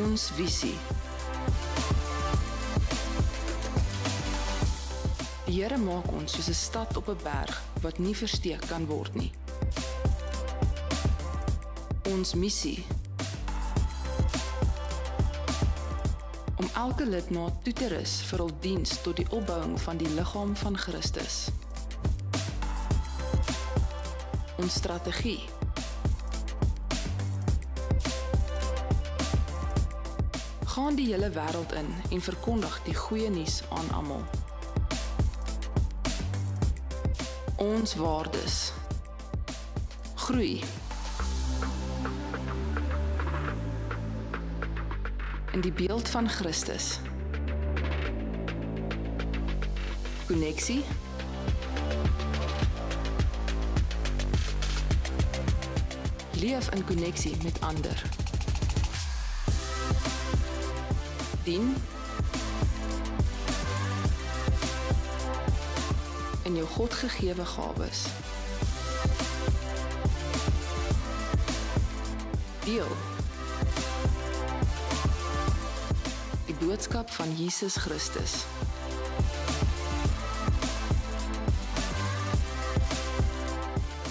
ons visie. Die Here maak ons soos 'n stad op 'n berg wat nie versteek kan word nie. Ons missie: om elke lidmaat toe te rus vir hul diens tot die opbouing van die liggaam van Christus. Ons strategie: gaan die hele wêreld in en verkondig die goeie nuus aan almal. Ons waardes: groei in die beeld van Christus. Koneksie: leef in koneksie met ander. Dien in jou God gegewe gawes. Deel die boodskap van Jesus Christus.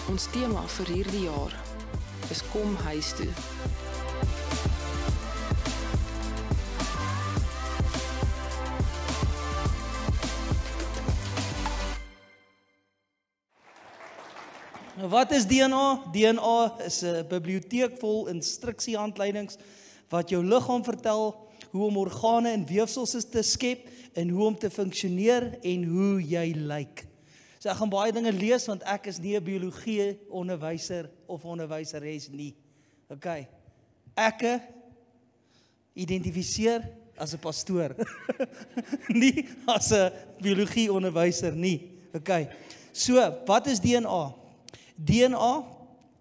Ons tema vir hierdie jaar is kom huis toe. Wat is DNA? DNA is 'n biblioteek vol instruksiehandleidings wat jou liggaam vertel hoe om organe en weefsels te skep en hoe om te funksioneer en hoe jy lyk. So ek gaan baie dinge lees want ek is nie 'n biologie onderwyser of onderwyseres nie. OK. Ek identifiseer as 'n pastoor. Nie as 'n biologie onderwyser nie. OK. So, wat is DNA? DNA,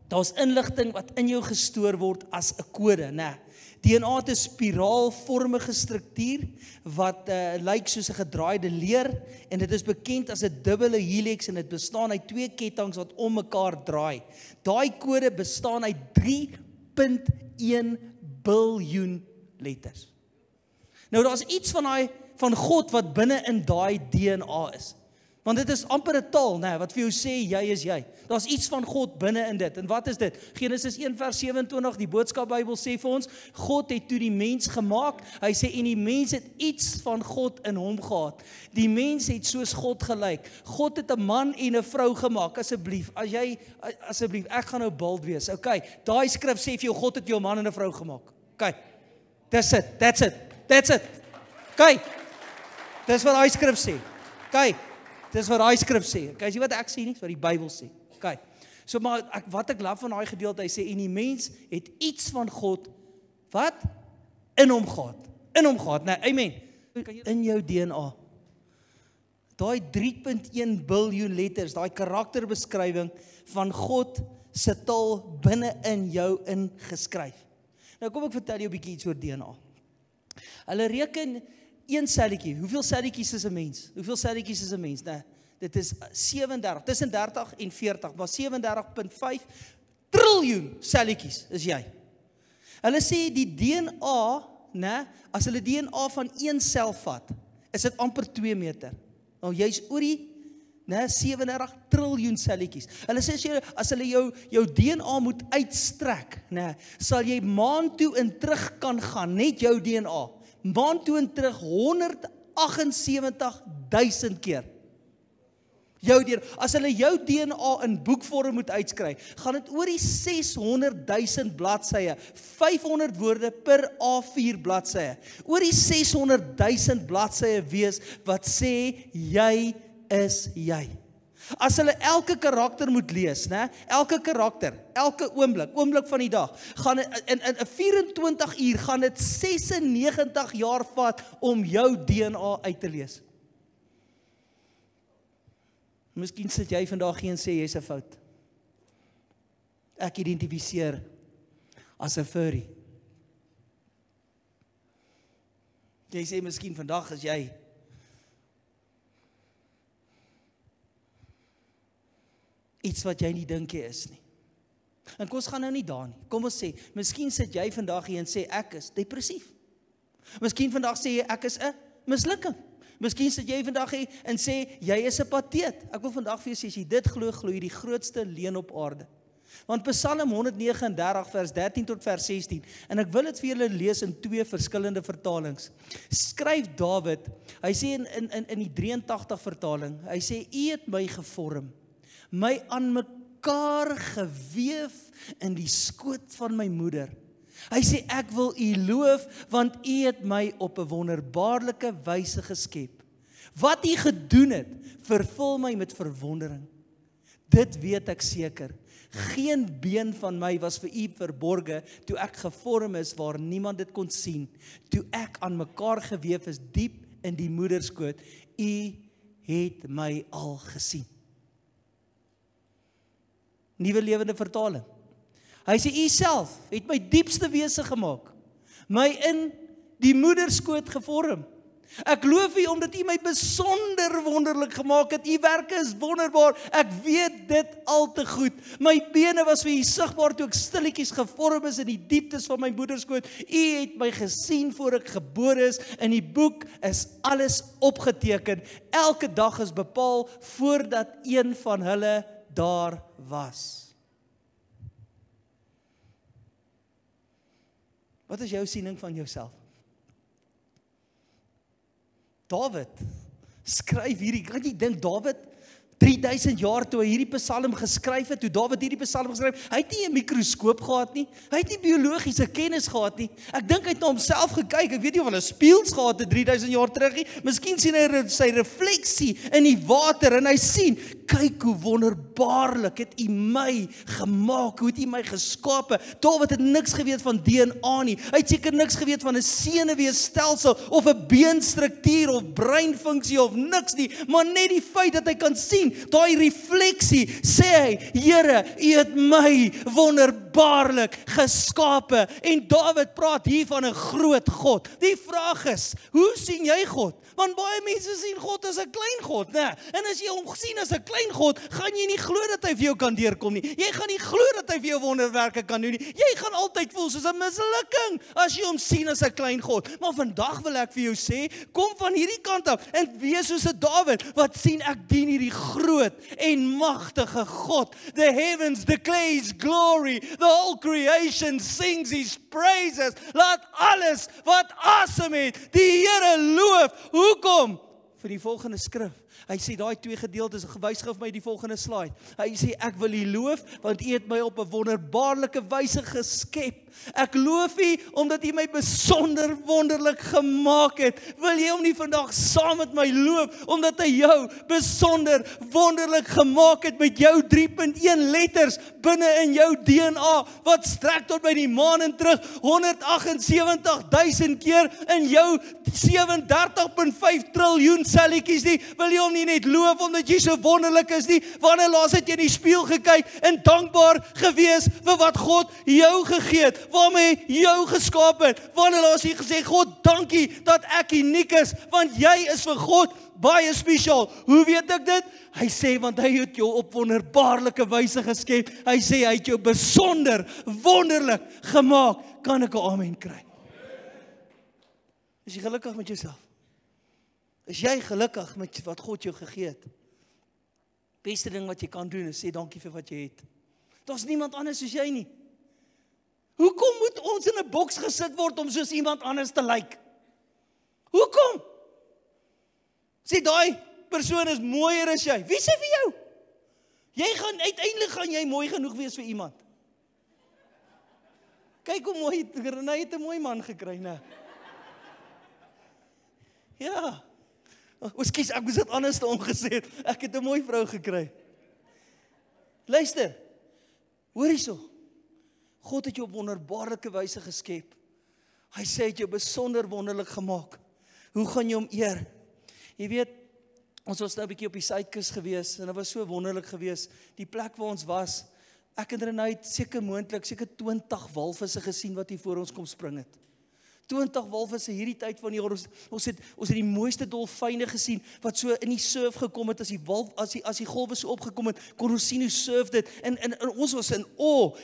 daar's inligting wat in jou gestoor word as 'n kode, né? DNA het 'n spiraalvormige struktuur wat lyk soos 'n gedraaide leer en dit is bekend as 'n dubbele helix en dit bestaan uit 2 kettinge wat om mekaar draai. Daai kode bestaan uit 3.1 biljoen letters. Nou daar's iets van God wat binne in daai DNA is. Want dit is amper 'n taal, né, wat vir jou sê jy is jy. Daar's iets van God binne in dit. En wat is dit? Genesis 1:27, die Boodskapbybel sê vir ons, God het toe die mens gemaak. Hy sê en die mens het iets van God in hom gehad. Die mens het soos God gelyk. God het 'n man en 'n vrou gemaak. Asseblief, ek gaan nou bold wees. Okay, daai skrif sê vir jou God het jou 'n man en 'n vrou gemaak. Okay. That's it. Okay. Dis wat daai skrif sê. Okay. Dis wat daai skrif sê. Okay, sien wat ek sê nie, wat die Bybel sê. Okay. So maar wat ek love van daai gedeelte, hy sê en die mens het iets van God wat in hom gehad. Nee, amen. In jou DNA. Daai 3.1 biljoen letters, daai karakterbeskrywing van God se taal binne in jou ingeskryf. Nou kom ek vertel jou 'n bietjie iets oor DNA. Hulle reken een selletjie. Hoeveel selletjies is 'n mens? Nee, dit is 37, tussen 30 en 40, maar 37.5 triljoen selletjies is jy. Hulle sê die DNA, né, as hulle DNA van een sel vat, is dit amper 2 meter. Nou jy's oor die 37 triljoen selletjies. Hulle sê as hulle jou DNA moet uitstrek, né, sal jy maan toe en terug kan gaan, net jou DNA. Maan toe en terug 178.000 keer. As hulle jou DNA in boekvorm moet uitskryf, gaan dit oor die 600.000 bladsye, 500 woorde per A4 bladsye. Oor die 600.000 bladsye wees wat sê jy is jy. As hulle elke karakter moet lees, né? Elke karakter, elke oomblik van die dag, gaan in 24 uur gaan dit 96 jaar vat om jou DNA uit te lees. Miskien sit jy vandag hier en sê jy's 'n fout. Ek identifiseer as 'n furry. Jy sê miskien vandag is jy iets wat jy nie dink jy is nie. En kom ons gaan nou nie daar nie. Kom ons sê, miskien sit jy vandag hier en sê ek is depressief. Miskien vandag sê jy, ek is 'n mislukking. Miskien sit jy vandag hier en sê, jy is 'n pateet. Ek wil vandag vir jou sê, as jy dit glo jy die grootste leuen op aarde. Want Psalm 139 vers 13 tot vers 16, en ek wil dit vir julle lees in 2 verskillende vertalings. Skryf Dawid, hy sê in die 83 vertaling, hy sê, U het my gevorm, my aan mekaar geweef in die skoot van my moeder. Hy sê, ek wil U loof, want U het my op 'n wonderbaarlike wyse geskep. Wat U gedoen het, vervul my met verwondering. Dit weet ek seker. Geen been van my was vir U verborge, toe ek gevorm is waar niemand dit kon sien. Toe ek aan mekaar geweef is diep in die moederskoot, U het my al gesien. Nuwe Lewende Vertaling. Hy sê, U self het my diepste wese gemaak, my in die moederskoot gevorm. Ek loof U omdat U my besonder wonderlik gemaak het. U werke is wonderbaar. Ek weet dit al te goed. My bene was vir U sigbaar toe ek stilletjies gevorm is in die dieptes van my moederskoot. U het my gesien voor ek gebore is. In die boek is alles opgeteken. Elke dag is bepaal voordat een van hulle daar was. Wat is jou siening van jouself? Dawid skryf hierdie, kan jy dink Dawid 3000 jaar toe hy hierdie Psalm geskryf het, toe Dawid hierdie Psalm geskryf, hy het nie 'n mikroskoop gehad nie, hy het nie biologiese kennis gehad nie. Ek dink hy het na homself gekyk, ek weet nie of hulle spieëls gehad het 3000 jaar terug nie, miskien sien hy sy refleksie in die water en hy sien, kyk hoe wonderbaarlik het U my gemaak, hoe het U my geskape. Dawid het niks geweet van DNA nie, hy het seker niks geweet van 'n senuweestelsel of 'n beenstruktuur of breinfunksie of niks nie, maar net die feit dat hy kan sien, daai refleksie, sê hy, Here, U het my wonderbaarlik geskape. En Dawid praat hier van 'n groot God. Die vraag is, hoe sien jy God? Want baie mense sien God as 'n klein God, né? En as jy hom sien as 'n klein God, gaan jy nie glo dat hy vir jou kan deurkom nie. Jy gaan nie glo dat hy vir jou wonderwerke kan doen nie. Jy gaan altyd voel soos 'n mislukking as jy hom sien as 'n klein God. Maar vandag wil ek vir jou sê, kom van hierdie kant af en wees soos 'n Dawid wat sien ek dien hierdie groot en magtige God. The heavens declare His glory. The whole creation sings His praises. Laat alles wat asem het die Here loof. Hoekom? Vir die volgende skrif. Hy sê daai 2 gedeeltes, gewys gou vir my die volgende slide. Hy sê ek wil U loof want U het my op 'n wonderbaarlike wyse geskep. Ek loof U omdat U my besonder wonderlik gemaak het. Wil jy hom nie vandag saam met my loof omdat hy jou besonder wonderlik gemaak het met jou 3.1 letters binne in jou DNA wat strek tot by die maan en terug 178.000 keer in jou 37.5 triljoen selletjies nie. Wil jy hom nie net loof omdat jy so wonderlik is nie? Wanneer laas het jy in die spieël gekyk en dankbaar gewees vir wat God jou gegee het? Waarmee jou geskaap het? Wanneer laas jy gesê, God, dankie dat ek uniek is, want jy is vir God baie spesiaal. Hoe weet ek dit? Hy sê, want hy het jou op wonderbaarlike wyse geskep. Hy sê, hy het jou besonder wonderlik gemaak. Kan ek 'n amen kry? Is jy gelukkig met jouself? Is jy gelukkig met wat God jou gegee het? Beste ding wat jy kan doen is sê dankie vir wat jy het. Daar's niemand anders soos jy nie. Hoekom moet ons in 'n boks gesit word om soos iemand anders te lyk? Hoekom? Sê daai persoon is mooier as jy. Wie sê vir jou? Uiteindelik gaan jy mooi genoeg wees vir iemand. Kyk hoe mooi, Renée het 'n mooi man gekry, né? Ja. Ekskuus, ek moes dit anders omgesê het. Ek het 'n mooi vrou gekry. Luister. Hoor hierso. God het jou op wonderbaarlike wyse geskep. Hy sê hy het jou besonder wonderlik gemaak. Hoe gaan jy hom eer? Jy weet, ons was nou 'n bietjie op die suidkus gewees en dit was so wonderlik gewees. Die plek waar ons was, ek en Renée het seker 20 walvisse gesien wat hier voor ons kom spring het. 20 walvisse hierdie tyd van die jaar. Ons het die mooiste dolfyne gesien wat so in die surf gekom het as die golwe so opgekom het, kon ons sien hoe surf dit en ons was in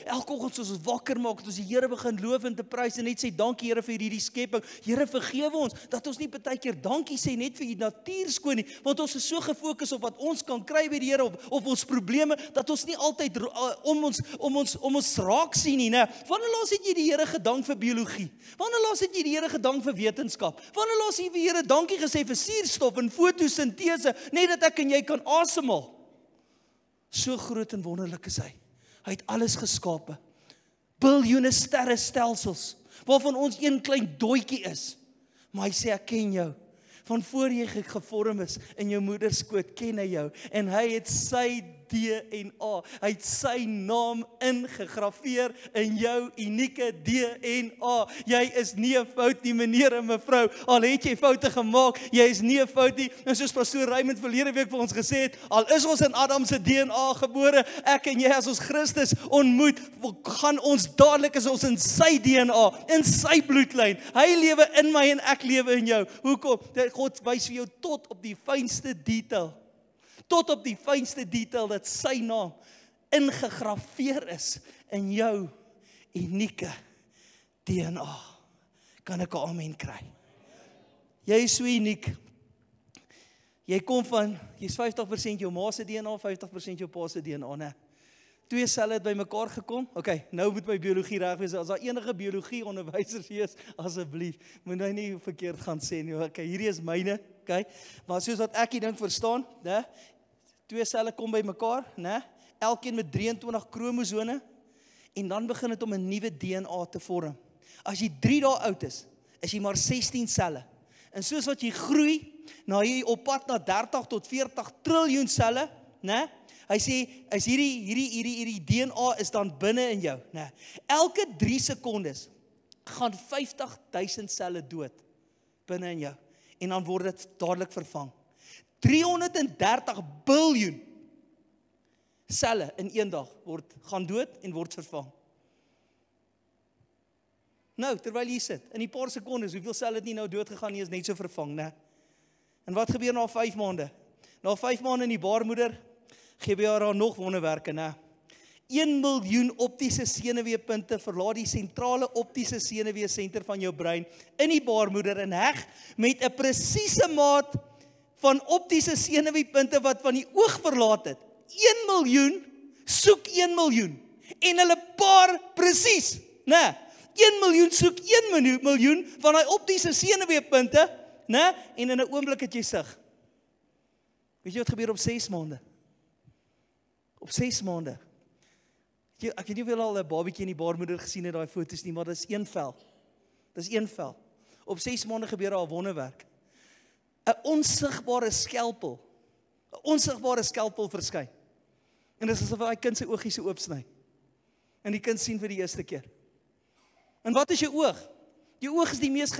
elke oggend soos ons wakker maak, het ons die Here begin loof en te prys en net sê dankie Here vir hierdie skepping. Here vergewe ons dat ons nie baie keer dankie sê net vir die natuur skoon nie, want ons is so gefokus op wat ons kan kry by die Here of ons probleme dat ons nie altyd om ons raak sien nie, né? Wanneer laas het jy die Here gedank vir biologie? Wanneer laas het jy die Here gedank vir wetenskap? Wanneer laas het jy die Here dankie gesê vir suurstof en fotosintese, net dat ek en jy kan asemhaal? So groot en wonderlik is hy. Hy het alles geskape. Biljoene sterrestelsels, waarvan ons een klein dooitjie is. Maar hy sê, ek ken jou. Van voor jy gevorm is in jou moederskoot, ken hy jou. En hy het sy DNA, hy het sy naam ingegrafeer in jou unieke DNA. Jy is nie 'n fout nie, meneer en mevrou. Al het jy foute gemaak, jy is nie 'n fout nie. En soos pastoor Raymond verlede week vir ons gesê het, al is ons in Adam se DNA gebore, ek en jy as ons Christus ontmoet, gaan ons dadelik is ons in sy DNA, in sy bloedlyn. Hy lewe in my en ek lewe in jou. Hoekom? God wys vir jou tot op die fynste detail. Tot op die fynste detail dat sy naam ingegrafeer is in jou unieke DNA. Kan ek 'n amen kry? Jy is so uniek. Jy kom van, jy's 50% jou ma se DNA, 50% jou pa se DNA, né? Twee selle het by mekaar gekom. Okay, nou moet my biologie reg wees. As daar enige biologie onderwysers is, asseblief, moet hy nie verkeerd gaan sê nie. Okay, hierdie is myne, okay? Maar soos wat ek die ding verstaan, né? Twee selle kom by mekaar, né? Elkeen met 23 kromosome en dan begin dit om 'n nuwe DNA te vorm. As jy 3 dae oud is jy maar 16 selle. En soos wat jy groei, na jy op pad na 30 tot 40 triljoen selle, né? Hy sê, as hierdie DNA is dan binne in jou, né? Elke 3 sekondes gaan 50.000 selle dood binne in jou. En dan word dit dadelik vervang. 330 biljoen selle in een dag gaan dood en word vervang. Nou, terwyl jy sit, in die paar sekondes, hoeveel selle het nie nou dood gegaan nie, is net so vervang, né? En wat gebeur na 5 maande? Na 5 maande in die baarmoeder, gee by haar nog wonderwerke, né? 1 miljoen optiese senuweepunte verlaat die sentrale optiese senuweesenter van jou brein in die baarmoeder en heg met 'n presiese maat van optiese senuweepunte wat van die oog verlaat het. 1 miljoen soek 1 miljoen en hulle paar presies, né? 1 miljoen soek 1 miljoen van daai optiese senuweepunte, né? En in 'n oomblik het jy sig. Weet jy wat gebeur op 6 maande? Op 6 maande. Ek het nie wel al 'n babietjie in die baarmoeder gesien het daai foto's nie, maar dis een vel. Dis een vel. Op 6 maande gebeur daar 'n wonderwerk. 'n onsigbare skelpel verskyn. En dis asof daai kind sy oogies so oopsny. En die kind sien vir die eerste keer. En wat is jou oog? Jou oog is die mees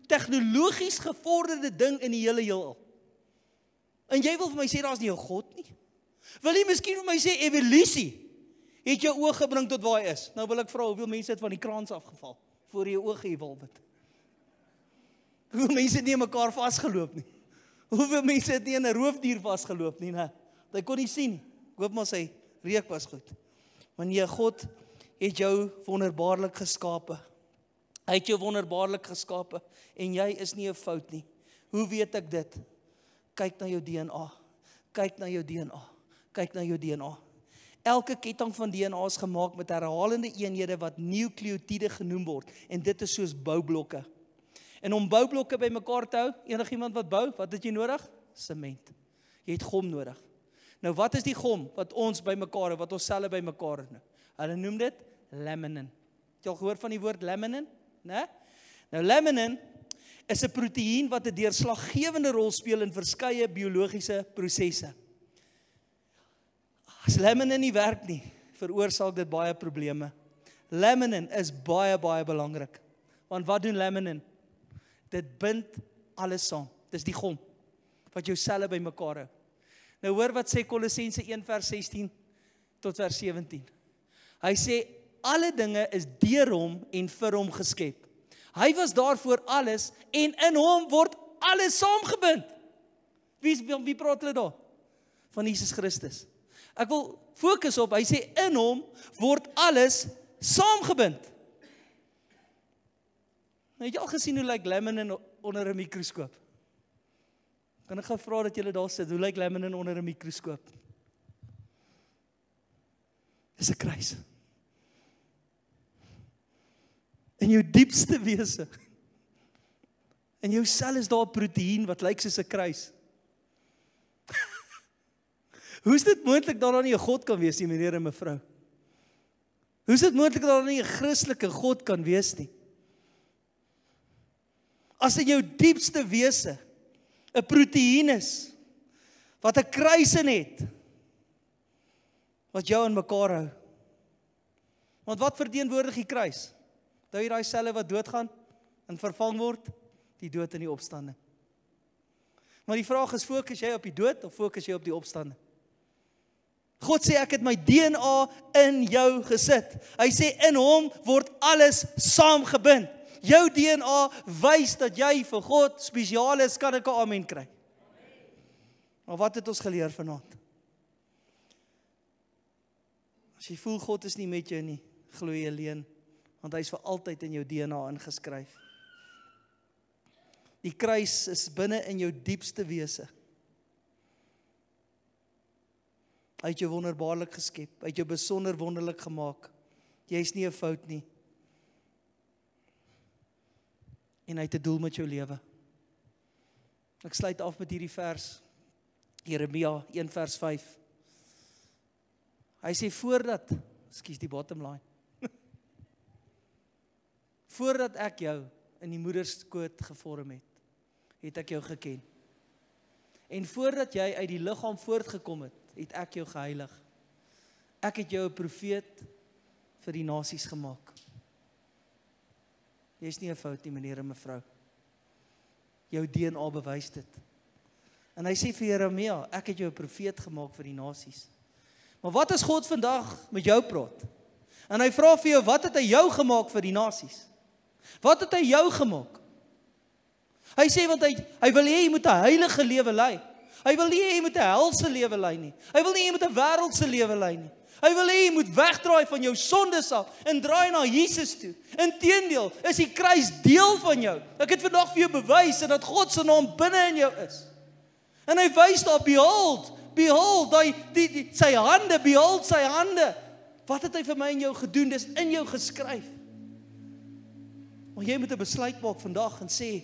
tegnologies gevorderde ding in die hele heelal. En jy wil vir my sê daar's nie 'n God nie? Wil jy miskien vir my sê evolusie het jou oog gebring tot waar hy is? Nou wil ek vra, hoeveel mense het van die kraans afgeval voor jou oog geëvolf het? Hoeveel mense het nie in mekaar vasgeloop nie? Hoeveel mense het nie in 'n roofdier vasgeloop nie, né? Hy kon nie sien nie. Ek hoop maar sy reuk was goed. Maar nee, God het jou wonderbaarlik geskape. Hy het jou wonderbaarlik geskape en jy is nie 'n fout nie. Hoe weet ek dit? Kyk na jou DNA. Kyk na jou DNA. Kyk na jou DNA. Elke ketting van DNA is gemaak met herhalende eenhede wat nukleotiede genoem word en dit is soos boublokke. En om boublokke by mekaar te hou, enigiemand wat bou, wat het jy nodig? Sement. Jy het gom nodig. Nou wat is die gom wat ons by mekaar het, wat ons selle by mekaar het? Hulle noem dit laminin. Het jy al gehoor van die woord laminin? Né? Nou laminin is 'n proteïen wat 'n deurslaggewende rol speel in verskeie biologiese prosesse. As laminin nie werk nie, veroorsaak dit baie probleme. Laminin is baie belangrik. Want wat doen laminin? Dit bind alles saam. Dis die gom wat jou selle by mekaar hou. Nou hoor wat sê Kolossense 1 vers 16 tot vers 17. Hy sê alle dinge is deur hom en vir hom geskep. Hy was daar voor alles en in hom word alles saamgebind. Wie praat hulle daar? Van Jesus Christus. Ek wil fokus op, hy sê in hom word alles saamgebind. Nou, het jy al gesien hoe lyk laminin onder 'n mikroskoop? Kan ek gou vra dat julle daar sit, hoe lyk laminin onder 'n mikroskoop? Dis 'n kruis. In jou diepste wese, in jou sel is daar 'n proteïen wat lyk soos 'n kruis. Hoe is dit moontlik dat daar nie 'n God kan wees nie, meneer en mevrou? Hoe is dit moontlik dat daar nie 'n Christelike God kan wees nie? As in jou diepste wese 'n proteïen is, wat 'n kruis in het, wat jou in mekaar hou. Want wat verteenwoordig die kruis? Onthou jy daai selle wat doodgaan en vervang word? Die dood en die opstanding. Maar die vraag is, fokus jy op die dood of fokus jy op die opstanding? God sê, ek het my DNA in jou gesit. Hy sê, in hom word alles saamgebind. Jou DNA wys dat jy vir God spesiaal is, kan ek 'n amen kry. Maar wat het ons geleer vanaand? As jy voel God is nie met jou nie, glo jy alleen, want hy is vir altyd in jou DNA ingeskryf. Die kruis is binne in jou diepste wese. Hy het jou wonderbaarlik geskep, hy het jou besonder wonderlik gemaak. Jy is nie 'n fout nie. En hy het 'n doel met jou lewe. Ek sluit af met hierdie vers, Jeremia 1 vers 5. Hy sê voordat, ekskuus die bottom line, voordat ek jou in die moederskoot gevorm het ek jou geken. En voordat jy uit die liggaam voortgekom het ek jou geheilig. Ek het jou 'n profeet vir die nasies gemaak. Jy is nie 'n fout nie, meneer en mevrou. Jou DNA bewys dit. En hy sê vir Jeremia, ek het jou 'n profeet gemaak vir die nasies. Maar wat as God vandag met jou praat? En hy vra vir jou, wat het hy jou gemaak vir die nasies? Wat het hy jou gemaak? Hy sê, want hy wil hê jy moet 'n heilige lewe lei. Hy wil nie hê jy moet 'n helse lewe lei nie. Hy wil nie hê jy moet 'n wêreldse lewe lei nie. Hy wil hê jy moet wegdraai van jou sondes af en draai na Jesus toe. Inteendeel, is die kruis deel van jou. Ek het vandag vir jou bewys dat God se naam binne in jou is. En hy wys daar, behold, sy hande, behold sy hande. Wat het hy vir my en jou gedoen? Dis in jou geskryf. Maar jy moet 'n besluit maak vandag en sê,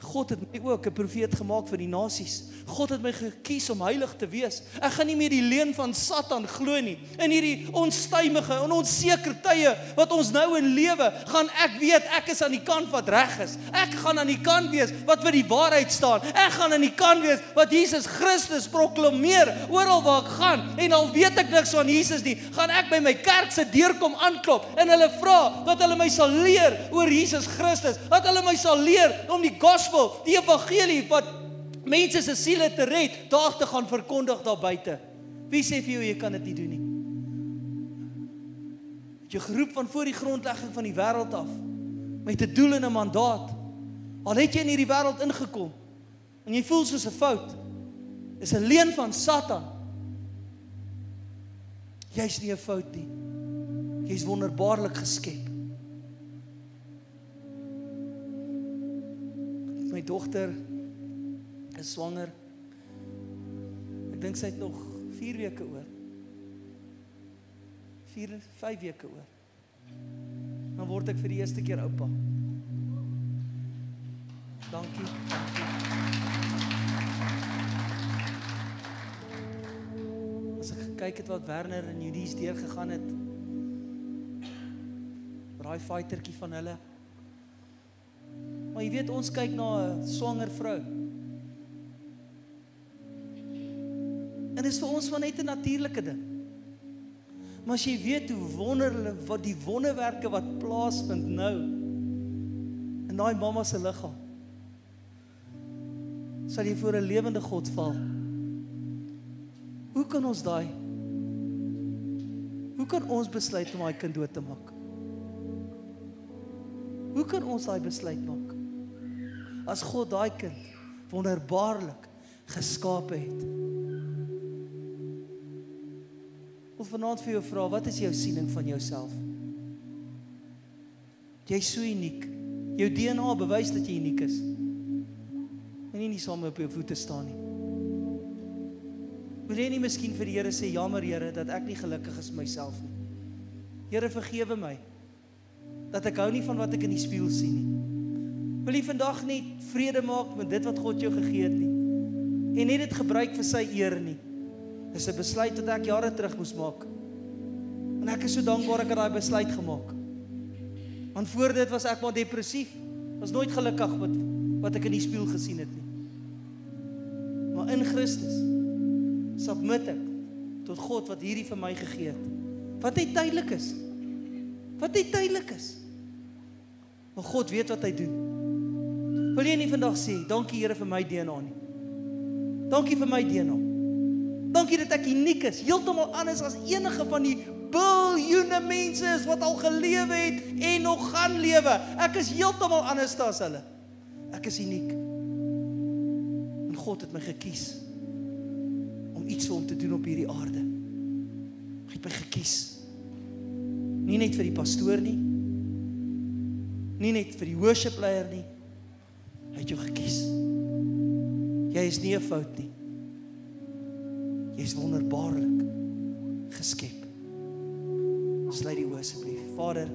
God het my ook 'n profeet gemaak vir die nasies. God het my gekies om heilig te wees. Ek gaan nie meer die leuen van Satan glo nie. In hierdie onstuimige en onseker tye wat ons nou in lewe, gaan ek weet ek is aan die kant wat reg is. Ek gaan aan die kant wees wat vir die waarheid staan. Ek gaan aan die kant wees wat Jesus Christus proklameer oral waar ek gaan. En al weet ek niks van Jesus nie, gaan ek by my kerk se deur kom aanklop en hulle vra dat hulle my sal leer oor Jesus Christus, dat hulle my sal leer om die gospel, die evangelie wat mense se siele te red, daar te gaan verkondig daar buite. Wie sê vir jou jy kan dit nie doen nie? Het jy geroep van voor die grondlegging van die wêreld af, met 'n doel en 'n mandaat. Al het jy in hierdie wêreld ingekom en jy voel soos 'n fout, is 'n leuen van Satan. Jy's nie 'n fout nie. Jy's wonderbaarlik geskep. My dogter is swanger. Ek dink sy het nog 4 weke oor. 5 weke oor. Dan word ek vir die eerste keer oupa. Dankie. As ek gekyk het wat Werner en Eunice deurgegaan het, daai fightertjie van hulle. Maar jy weet, ons kyk na 'n swanger vrou. En dit is vir ons maar net 'n natuurlike ding. Maar as jy weet hoe wonderlik wat die wonderwerke wat plaasvind nou in daai mamma se liggaam, sal jy voor 'n lewende God val. Hoe kan ons besluit om daai kind dood te maak? Hoe kan ons daai besluit maak? As God daai kind wonderbaarlik geskape het. Ek wil vanaand vir jou vra, wat is jou siening van jouself? Jy is so uniek. Jou DNA bewys dat jy uniek is. En nie saam op jou voete staan nie. Wil jy nie miskien vir die Here sê, jammer Here, dat ek nie gelukkig is myself nie. Here, vergewe my, dat ek hou nie van wat ek in die spieël sien nie. Wil jy vandag nie vrede maak met dit wat God jou gegee het nie, en nie dit gebruik vir sy eer nie. Dis 'n besluit wat ek jare terug moes maak. En ek is so dankbaar ek het daai besluit gemaak. Want voor dit was ek maar depressief. Was nooit gelukkig met wat ek in die spieël gesien het nie. Maar in Christus submit ek tot God wat hierdie vir my gegee het. Wat hy tydelik is. Wat hy tydelik is. Maar God weet wat hy doen. Wil jy nie vandag sê, dankie Here vir my DNA nie. Dankie vir my DNA. Dankie dat ek uniek is, heeltemal anders as enige van die biljoene mense is wat al gelewe het en nog gaan lewe. Ek is heeltemal anders as hulle. Ek is uniek. En God het my gekies om iets vir hom te doen op hierdie aarde. Hy het my gekies. Nie net vir die pastoor nie. Nie net vir die worship leier nie. Hy het jou gekies. Jy is nie 'n fout nie. Jy is wonderbaarlik geskep. Sluit die oë asseblief. Vader,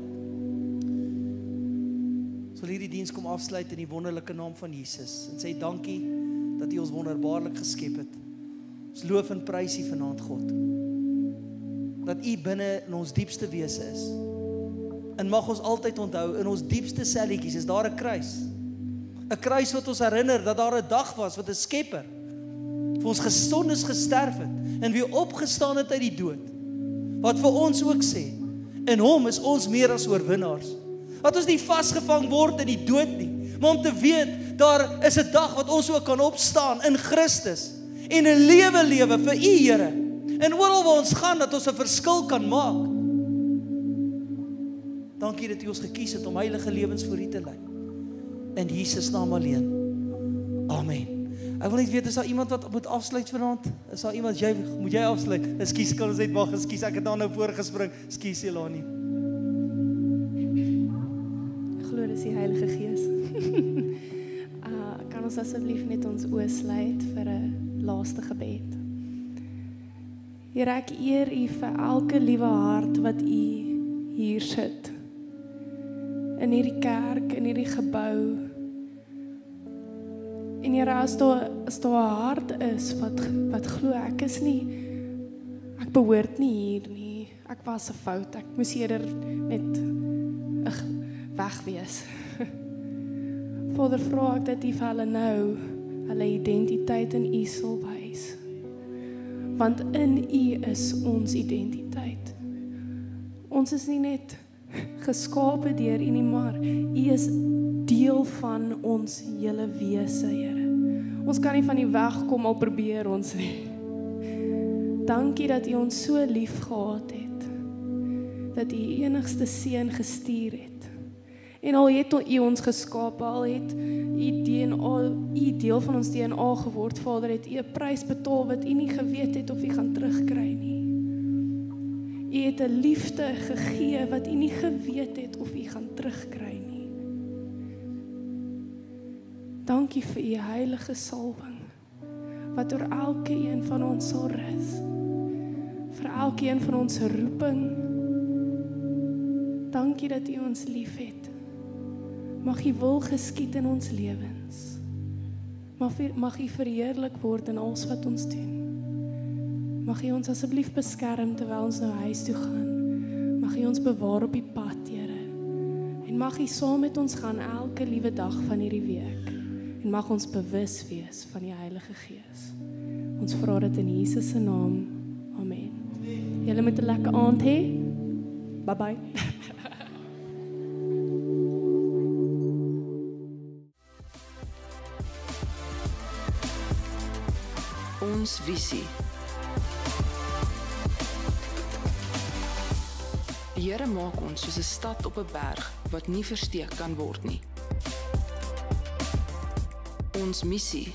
ons wil hierdie diens kom afsluit in die wonderlike naam van Jesus en sê dankie dat U ons wonderbaarlik geskep het. Ons loof en prys U vanaand, God. Dat U binne in ons diepste wese is. En mag ons altyd onthou, in ons diepste selletjies is daar 'n kruis. 'n Kruis wat ons herinner dat daar 'n dag was wat 'n Skepper vir ons gesondes gesterf het en weer opgestaan het uit die dood. Wat vir ons ook sê, in hom is ons meer as oorwinnaars. Dat ons nie vasgevang word in die dood nie, maar om te weet, daar is 'n dag wat ons ook kan opstaan in Christus en 'n lewe vir U, Here. En oral waar ons gaan, dat ons 'n verskil kan maak. Dankie dat U ons gekies het om heilige lewens vir U te lei. In Jesus naam alleen. Amen. Ek wil net weet, is daar iemand wat moet afsluit vanaand? Is daar iemand, moet jy afsluit? Ekskuus, kan ons net wag, ekskuus, ek het nou voorgespring. Ekskuus, Elani. Ek glo dis die Heilige Gees. Kan ons asseblief net ons oë sluit vir 'n laaste gebed? Here, ek eer U vir elke liewe hart wat U hier sit. In hierdie kerk, in hierdie gebou. En Here, as daar 'n hart is wat glo ek is nie, ek behoort nie hier nie. Ek was 'n fout. Ek moes eerder net weg wees. Vader, vra ek dat U vir hulle nou hulle identiteit in U sal wys. Want in U is ons identiteit. Ons is nie net geskape deur U nie, maar U is deel van ons hele wese, Here. Ons kan nie van die weg kom al probeer ons nie. Dankie dat U ons so lief gehad het, dat U enigste seun gestuur het. En al het U ons geskape, al het U deel van ons DNA geword, Vader, het U 'n prys betaal wat U nie geweet het of U gaan terugkry nie. U het 'n liefde gegee wat U nie geweet het of U gaan terugkry nie. Dankie vir U heilige salwing, wat oor elkeen van ons sal rus. Vir elkeen van ons roeping. Dankie dat U ons lief het. Mag U wil geskied in ons lewens. Mag U verheerlik word in alles wat ons doen. Mag U ons asseblief beskerm terwyl ons nou huis toe gaan. Mag U ons bewaar op die pad, Here. En mag U saam met ons gaan elke liewe dag van hierdie week. En mag ons bewus wees van die Heilige Gees. Ons vra dit in Jesus se naam. Amen. Julle moet 'n lekker aand hê. Bye bye. Ons visie. Die Here maak ons soos 'n stad op 'n berg wat nie versteek kan word nie. Ons missie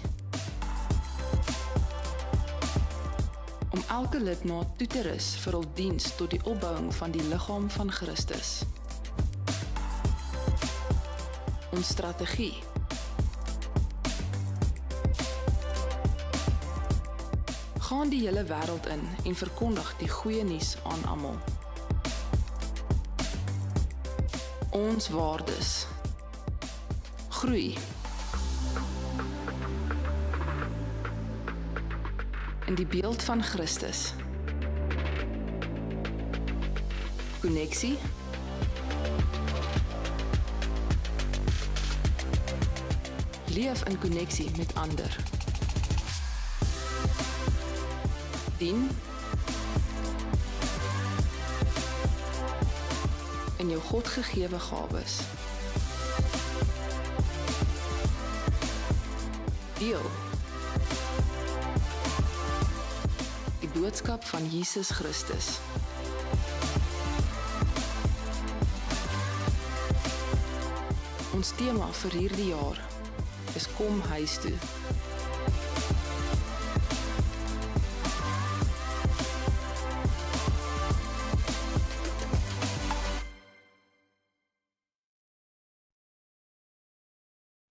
om elke lidmaat toe te rus vir hul diens tot die opbouing van die liggaam van Christus. Ons strategie gaan die hele wêreld in en verkondig die goeie nuus aan almal. Ons waardes groei in die beeld van Christus. Koneksie leef in koneksie met ander. Dien in jou God gegewe gawes. Deel die boodskap van Jesus Christus. Ons tema vir hierdie jaar is kom huis toe.